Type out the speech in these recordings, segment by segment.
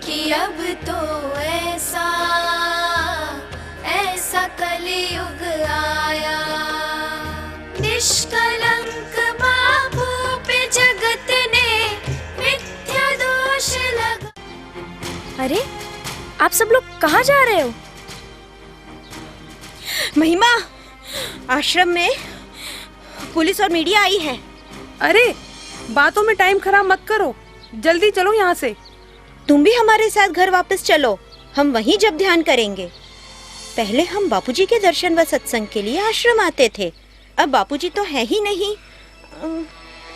कि अब तो ऐसा ऐसा कलयुग आया, निष्कलंक बापू पे जगत ने मिथ्या दोष लगा। अरे आप सब लोग कहाँ जा रहे हो? महिमा, आश्रम में पुलिस और मीडिया आई है। अरे बातों में टाइम खराब मत करो, जल्दी चलो यहाँ से। तुम भी हमारे साथ घर वापस चलो, हम वहीं जब ध्यान करेंगे। पहले हम बापूजी के दर्शन व सत्संग के लिए आश्रम आते थे, अब बापूजी तो है ही नहीं,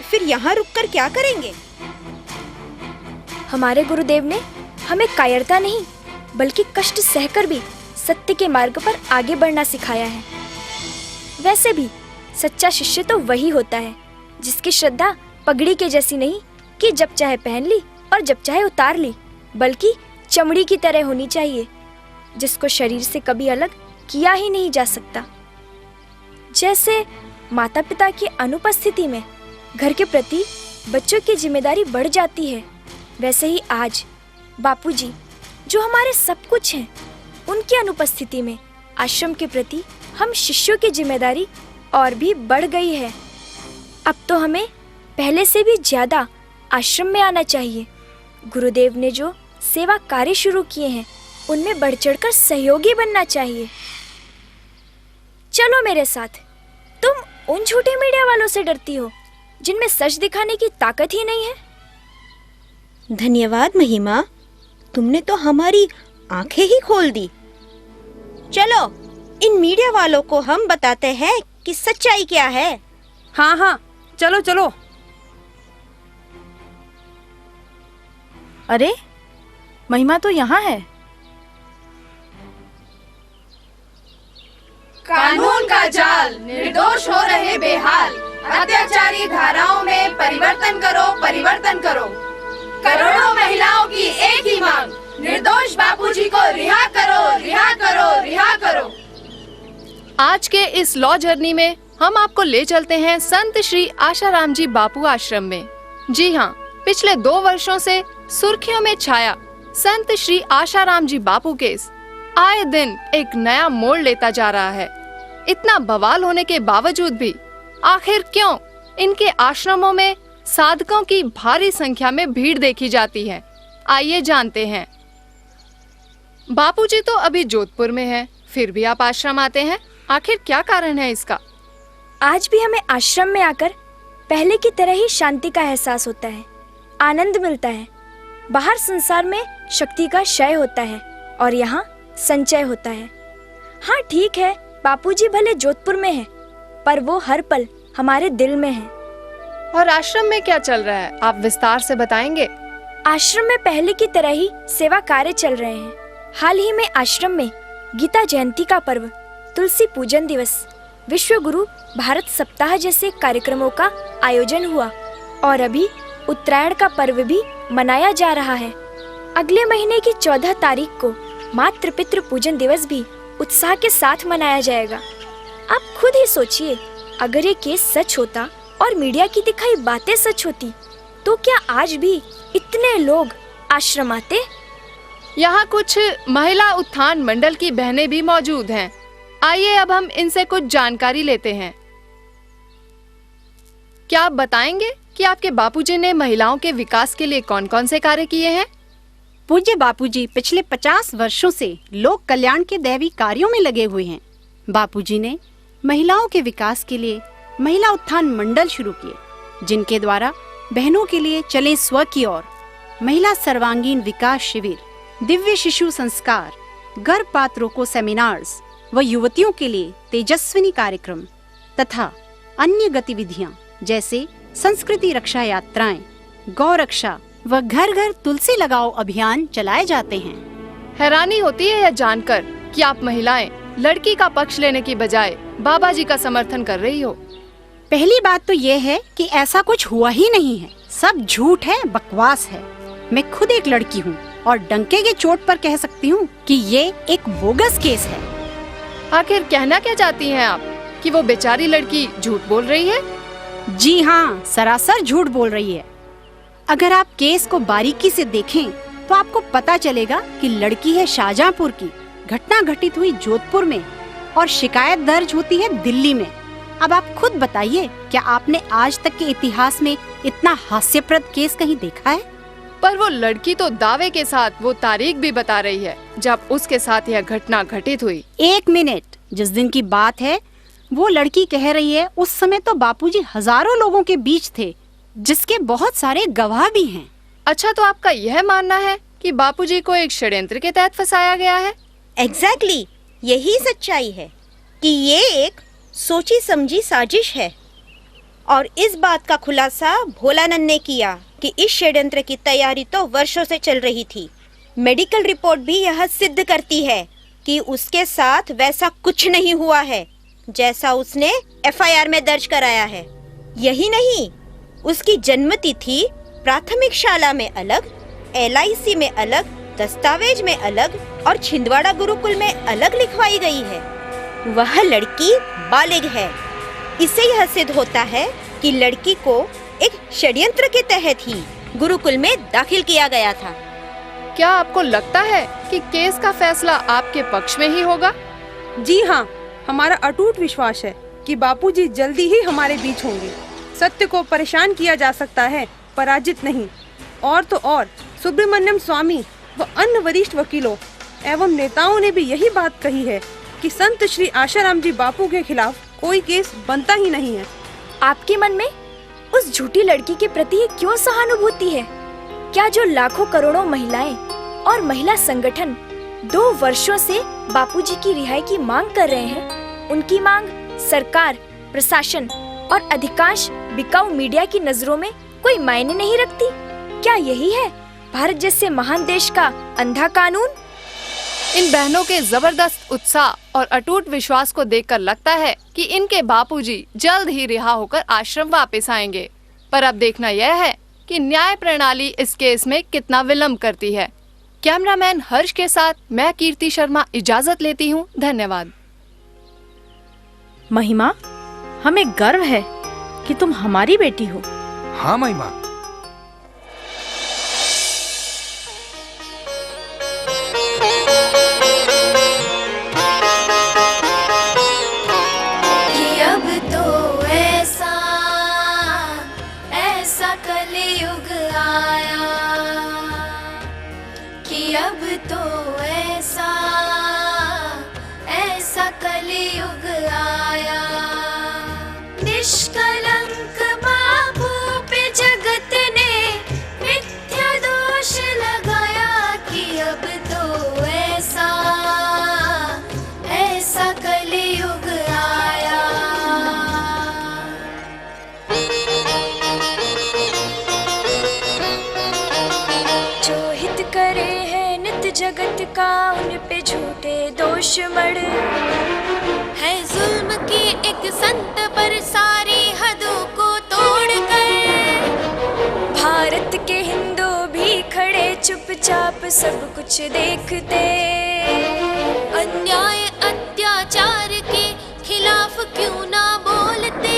फिर यहाँ रुककर क्या करेंगे? हमारे गुरुदेव ने हमें कायरता नहीं बल्कि कष्ट सहकर भी सत्य के मार्ग पर आगे बढ़ना सिखाया है। वैसे भी सच्चा शिष्य तो वही होता है जिसकी श्रद्धा पगड़ी के जैसी नहीं कि जब चाहे पहन ली और जब चाहे उतार ली, बल्कि चमड़ी की तरह होनी चाहिए जिसको शरीर से कभी अलग किया ही नहीं जा सकता। जैसे माता पिता की अनुपस्थिति में घर के प्रति बच्चों की जिम्मेदारी बढ़ जाती है, वैसे ही आज बापूजी जो हमारे सब कुछ हैं, उनकी अनुपस्थिति में आश्रम के प्रति हम शिष्यों की जिम्मेदारी और भी बढ़ गई है। अब तो हमें पहले से भी ज्यादा आश्रम में आना चाहिए। गुरुदेव ने जो सेवा कार्य शुरू किए हैं उनमें बढ़ चढ़कर सहयोगी बनना चाहिए। चलो मेरे साथ। तुम उन झूठे मीडिया वालों से डरती हो जिनमें सच दिखाने की ताकत ही नहीं है। धन्यवाद महिमा, तुमने तो हमारी आंखें ही खोल दी। चलो इन मीडिया वालों को हम बताते हैं कि सच्चाई क्या है। हाँ हाँ चलो चलो। अरे महिमा तो यहाँ है। कानून का जाल, निर्दोष हो रहे बेहाल, अत्याचारी धाराओं में परिवर्तन करो, परिवर्तन करो। करोड़ों महिलाओं की एक ही मांग, निर्दोष बापूजी को रिहा करो, रिहा करो, रिहा करो। आज के इस लॉ जर्नी में हम आपको ले चलते हैं संत श्री आशाराम जी बापू आश्रम में। जी हाँ, पिछले 2 वर्षों से सुर्खियों में छाया संत श्री आशाराम जी बापू केस आए दिन एक नया मोड़ लेता जा रहा है। इतना बवाल होने के बावजूद भी आखिर क्यों इनके आश्रमों में साधकों की भारी संख्या में भीड़ देखी जाती है? आइए जानते हैं। बापूजी तो अभी जोधपुर में है, फिर भी आप आश्रम आते हैं, आखिर क्या कारण है इसका? आज भी हमें आश्रम में आकर पहले की तरह ही शांति का एहसास होता है, आनंद मिलता है। बाहर संसार में शक्ति का क्षय होता है और यहाँ संचय होता है। हाँ ठीक है, बापूजी भले जोधपुर में है, पर वो हर पल हमारे दिल में है। और आश्रम में क्या चल रहा है, आप विस्तार से बताएंगे? आश्रम में पहले की तरह ही सेवा कार्य चल रहे हैं। हाल ही में आश्रम में गीता जयंती का पर्व, तुलसी पूजन दिवस, विश्व गुरु भारत सप्ताह जैसे कार्यक्रमों का आयोजन हुआ और अभी उत्तरायण का पर्व भी मनाया जा रहा है। अगले महीने की 14 तारीख को मातृ पितृ पूजन दिवस भी उत्साह के साथ मनाया जाएगा। आप खुद ही सोचिए, अगर ये केस सच होता और मीडिया की दिखाई बातें सच होती तो क्या आज भी इतने लोग आश्रम आते? यहाँ कुछ महिला उत्थान मंडल की बहनें भी मौजूद हैं। आइए अब हम इनसे कुछ जानकारी लेते हैं। क्या आप बताएंगे कि आपके बापूजी ने महिलाओं के विकास के लिए कौन-कौन से कार्य किए हैं? पूज्य बापूजी पिछले 50 वर्षों से लोक कल्याण के दैवी कार्यों में लगे हुए हैं। बापूजी ने महिलाओं के विकास के लिए महिला उत्थान मंडल शुरू किए, जिनके द्वारा बहनों के लिए चले स्व की ओर महिला सर्वांगीण विकास शिविर, दिव्य शिशु संस्कार, गर्भपात्रों को सेमिनार्स व युवतियों के लिए तेजस्विनी कार्यक्रम तथा अन्य गतिविधियां जैसे संस्कृति रक्षा यात्राएं, गौ रक्षा व घर घर तुलसी लगाओ अभियान चलाए जाते हैं। हैरानी होती है यह जानकर कि आप महिलाएं लड़की का पक्ष लेने की बजाय बाबा जी का समर्थन कर रही हो। पहली बात तो ये है कि ऐसा कुछ हुआ ही नहीं है, सब झूठ है, बकवास है। मैं खुद एक लड़की हूँ और डंके के चोट पर कह सकती हूँ कि ये एक बोगस केस है। आखिर कहना क्या चाहती हैं आप कि वो बेचारी लड़की झूठ बोल रही है? जी हाँ, सरासर झूठ बोल रही है। अगर आप केस को बारीकी से देखें तो आपको पता चलेगा कि लड़की है शाहजहांपुर की, घटना घटित हुई जोधपुर में और शिकायत दर्ज होती है दिल्ली में। अब आप खुद बताइए, क्या आपने आज तक के इतिहास में इतना हास्यप्रद केस कहीं देखा है? पर वो लड़की तो दावे के साथ वो तारीख भी बता रही है जब उसके साथ यह घटना घटित हुई। 1 मिनट, जिस दिन की बात है वो लड़की कह रही है उस समय तो बापूजी हजारों लोगों के बीच थे, जिसके बहुत सारे गवाह भी हैं। अच्छा, तो आपका यह मानना है कि बापूजी को एक षड्यंत्र के तहत फंसाया गया है? एग्जैक्टली, यही सच्चाई है कि ये एक सोची समझी साजिश है। और इस बात का खुलासा भोलानंद ने किया कि इस षड्यंत्र की तैयारी तो वर्षों से चल रही थी। मेडिकल रिपोर्ट भी यह सिद्ध करती है कि उसके साथ वैसा कुछ नहीं हुआ है जैसा उसने एफआईआर में दर्ज कराया है। यही नहीं, उसकी जन्मतिथि प्राथमिक शाला में अलग, LIC में अलग, दस्तावेज में अलग और छिंदवाड़ा गुरुकुल में अलग लिखवाई गई है। वह लड़की बालिग है। इससे यह सिद्ध होता है कि लड़की को एक षड्यंत्र के तहत ही गुरुकुल में दाखिल किया गया था। क्या आपको लगता है कि केस का फैसला आपके पक्ष में ही होगा? जी हाँ, हमारा अटूट विश्वास है कि बापूजी जल्दी ही हमारे बीच होंगे। सत्य को परेशान किया जा सकता है, पराजित नहीं। और तो और सुब्रमण्यम स्वामी व अन्य वरिष्ठ वकीलों एवं नेताओं ने भी यही बात कही है कि संत श्री आशाराम जी बापू के खिलाफ कोई केस बनता ही नहीं है। आपके मन में उस झूठी लड़की के प्रति क्यों सहानुभूति है? क्या जो लाखों करोड़ों महिलाएं और महिला संगठन 2 वर्षों से बापूजी की रिहाई की मांग कर रहे हैं, उनकी मांग सरकार, प्रशासन और अधिकांश बिकाऊ मीडिया की नजरों में कोई मायने नहीं रखती? क्या यही है भारत जैसे महान देश का अंधा कानून? इन बहनों के जबरदस्त उत्साह और अटूट विश्वास को देखकर लगता है कि इनके बापूजी जल्द ही रिहा होकर आश्रम वापस आएंगे। पर अब देखना यह है कि न्याय प्रणाली इस केस में कितना विलंब करती है। कैमरामैन हर्ष के साथ मैं कीर्ति शर्मा इजाजत लेती हूँ। धन्यवाद। महिमा, हमें गर्व है कि तुम हमारी बेटी हो। हाँ महिमा, कि अब तो ऐसा ऐसा कलयुग आया, कि अब तो ऐसा ऐसा कलयुग आया। निष्कलंक बापू पे जगत ने मिथ्या दोष लगाया, कि अब तो ऐसा ऐसा कलयुग आया। जो हित करे है नित जगत का, उन पे झूठे दोष मड़। है जुल्म की एक संत पर सारी हदों को तोड़कर, भारत के हिंदू भी खड़े चुपचाप सब कुछ देखते। अन्याय अत्याचार के खिलाफ क्यों ना बोलते।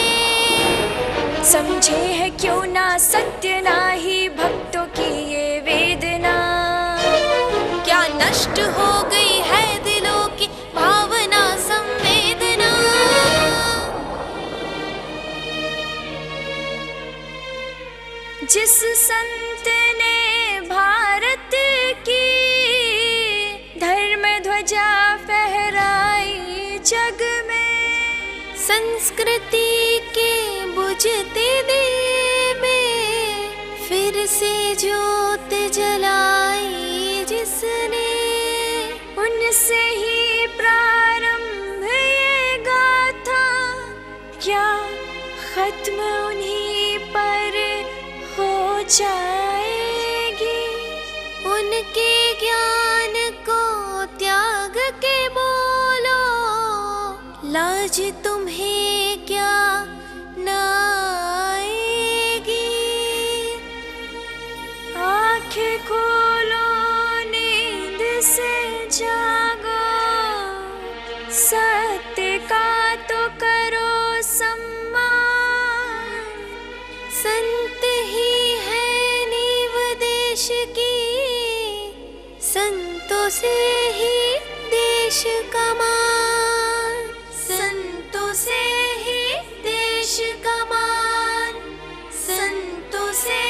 समझे है क्यों ना सत्य ना ही भक्तों की ये वेदना। क्या नष्ट हो गई है दिलों की भावना संवेदना। जिस संत ने भारत की धर्म ध्वजा फहराई जग में, संस्कृति के बुझते दिए में फिर से ज्योत जलाई जिसने, उनसे ही प्रारंभ ये गाथा, क्या खत्म उन्हीं पर हो जाएगी। उनके ज्ञान को त्याग के बोलो, लाज तुम्हें क्या ना आएगी। आंखें खोलो, नींद से जागो, सत्य का तो करो सम्मान। संत ही है नींव देश की, संतों से ही देश का मान, संतों से ही देश का मान, संतों से